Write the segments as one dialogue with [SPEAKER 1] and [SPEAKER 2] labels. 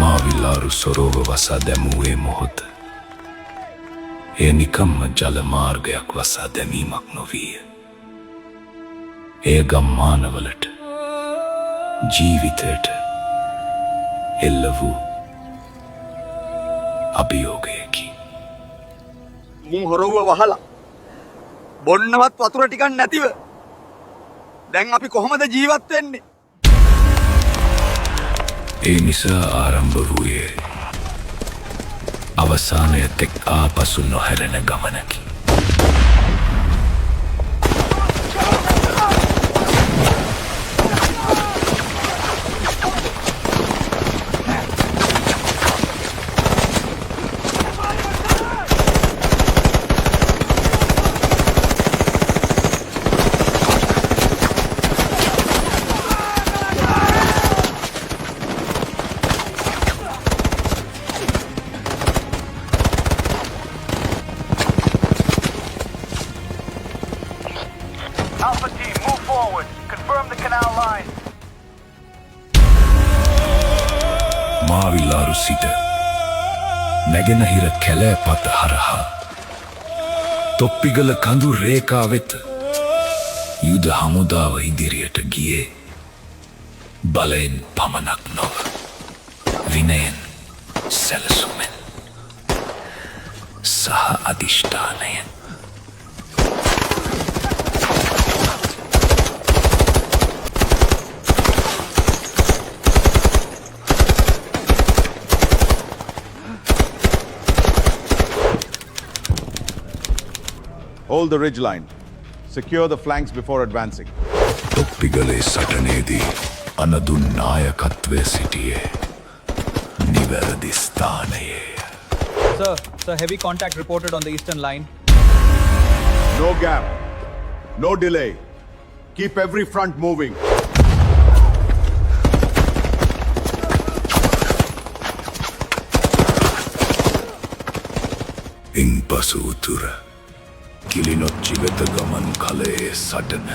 [SPEAKER 1] මාවිලාරු සොරෝව වසා දැමුවේ මොහොත. එය නිකම්ම ජල මාර්ගයක් වසා දැමීමක් නොවීය. එය ගම්මානවලට ජීවිතයට එල්ල වූ අභියෝගයකි.
[SPEAKER 2] මුන් හොරවුව වහලා බොන්නවත් වතුර ටිකක් නැතිව දැන් අපි කොහොමද ජීවත් වෙන්නේ?
[SPEAKER 1] ඒ නිසා ආරම්භ වූයේ අවසානය තෙක් ආපසු නොහැරෙන ගමනකි.
[SPEAKER 3] Alpha team, move forward. Confirm the canal line.
[SPEAKER 1] මාවිලාරු සිට නැගෙනහිර කැලෑපත හරහා තොප්පිගල කඳු රේඛා වෙත යුද හමුදාව ඉදිරියට ගියේ බලයෙන් පමණක් නොව විනයෙන් සැලසුමෙන් සහ අධිෂ්ඨානයෙන්.
[SPEAKER 4] Hold the ridge line. Secure the flanks before advancing.
[SPEAKER 1] තොප්පිගලේ සටනේදී අනදුන් නායකත්වය සිටියේ නිවැරදි ස්ථානයේ.
[SPEAKER 5] Sir, heavy contact reported on the eastern line.
[SPEAKER 4] No gap. No delay. Keep every front moving.
[SPEAKER 1] ඉන්පසු උතුර කිලිනොච්චි වෙත ගමන් කළේ සටන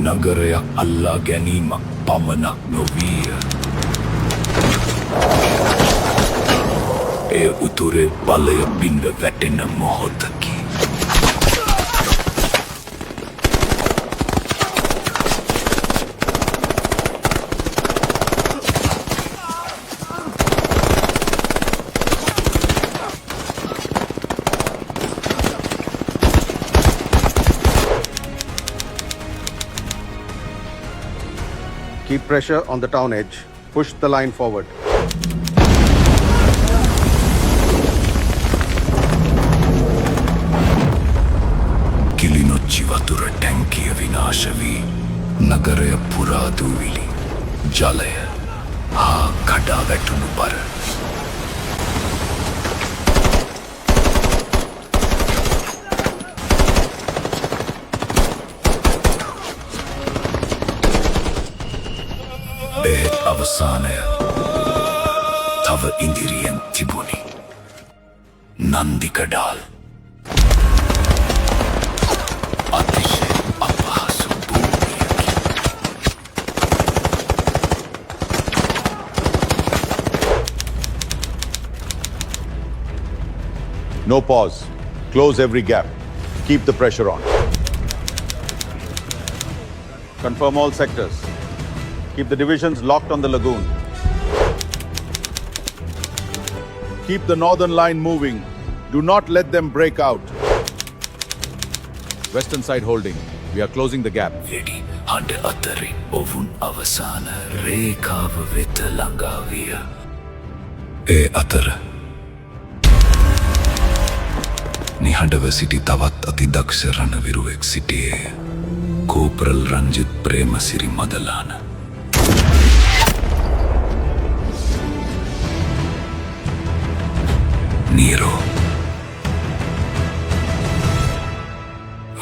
[SPEAKER 1] නගරයක් අල්ලා ගැනීමක් පමණක් නොවීය. එය උතුරේ බලය බිඳ වැටෙන මොහොතකි.
[SPEAKER 4] Keep pressure on the town edge. Push the line forward.
[SPEAKER 1] Kilinochchi වතුර ටැංකිය විනාශ වී නගරය පුරා දූවිලි ජලය හා කඩා වැටුණු බර. ඒ අවසානය තව ඉදිරියෙන් තිබුණි. නන්දිකඩාල් අතිශය අපහසු භූමියකි.
[SPEAKER 4] No pause. Close every gap. Keep the pressure on. Confirm all sectors. Keep the divisions locked on the lagoon. Keep the northern line moving. Do not let them break out. Western side holding. We are closing the gap.
[SPEAKER 1] වෙඩි හඬ අතරින් ඔවුන් අවසාන රේඛාව වෙත ළඟා විය. ඒ අතර නිහඬව සිටි තවත් අතිදක්ෂ රණවිරුවෙක් සිටියේ. කෝපරල් රංජිත් ප්‍රේමසිරි මදලාන. නීරෝ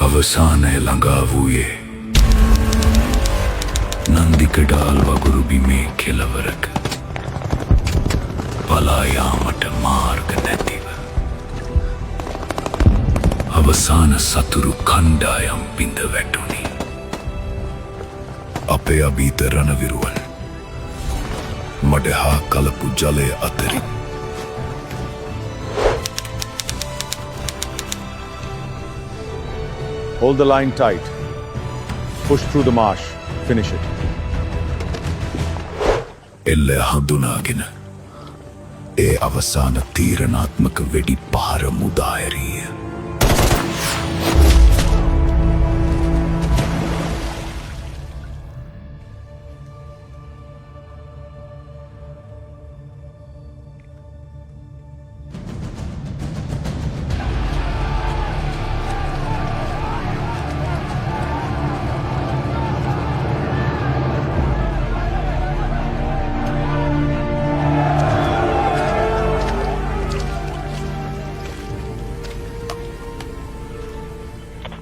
[SPEAKER 1] අවසානය ළඟා වූයේ නන්දිකඩාල් වගුරු බිමේ කෙළවරක පලා යාමට මාර්ග නැතිව අවසාන සතුරු කණ්ඩායම් බිඳ වැටුණි. අපේ අභීත රණවිරුවන් මඩ හා කලපු ජලය අතරින්
[SPEAKER 4] Hold the line tight. Push through the marsh. Finish it.
[SPEAKER 1] එල්ල හඳුනාගෙන ඒ අවසාන තීරණාත්මක වෙඩි පහර මුදාහැරිය.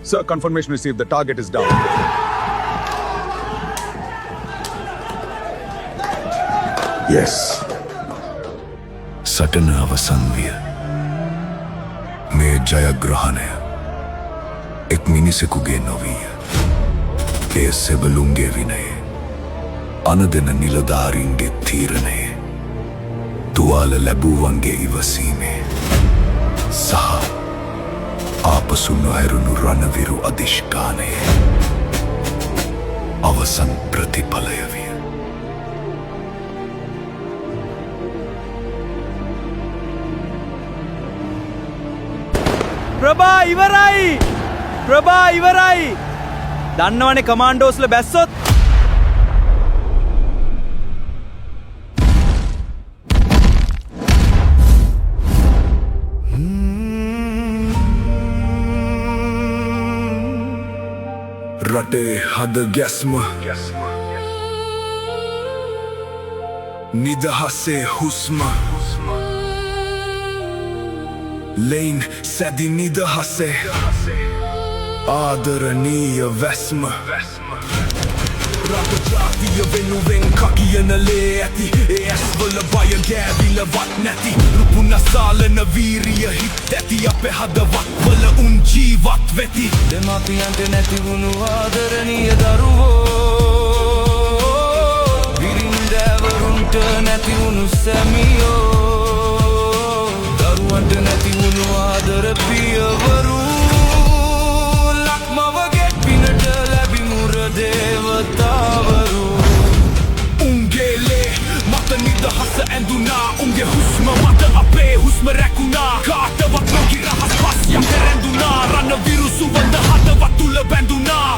[SPEAKER 4] Sir, confirmation received. The target is down.
[SPEAKER 1] Yes. සටන අවසන් විය. මේ ජයග්‍රහණය එක් මිනිසෙකුගේ නොවීය. ඒ සෙබළුන්ගේ විනයේ අනදෙන නිලධාරීන්ගේ තීරණයේ තුවාල ලැබූවන්ගේ ඉවසීමේ සහ ආපසු නොහැරුණු රණවිරු අධිෂ්ඨානයේ අවසන් ප්‍රතිඵලය විය.
[SPEAKER 5] ප්‍රභා ඉවරයි! ප්‍රභා ඉවරයි! දන්නවනේ කමාන්ඩෝස්ල බැස්සොත්
[SPEAKER 1] රටේ හද ගැස්ම නිදහසේ හුස්ම ලෙයින් සැදි නිදහසේ ආදරණීය වැස්ම රට ජාතිය වෙනුවෙන් කකියන ලේ ඇති ඒ ඇස්වල බය ගෑවිලවත් නැති රුපුනසාලන වීරිය හිත් ඇති අපේ හදවත්වල උන් ජීවත් වෙති
[SPEAKER 6] දෙමාපියන්ට නැති වුණු ආදරණීය දරුවෝ විරින්දෑවරුන්ට නැති වුණු සැමියෝ දරුවන්ට නැති වුණු ආදර පියවරු ලක්මවගේ පිනට ලැබිමුර දේවතාවරු
[SPEAKER 1] උන්ගේ ලේ මත නිදහස ඇඳුනා උන්ගේ හුස්ම මත අපේ හුස්ම රැකුණා කාටවත් නොකි රහස් පස්යක් රැඳුනා රණවිරු සුවඳ හදවත් තුල බැඳුනා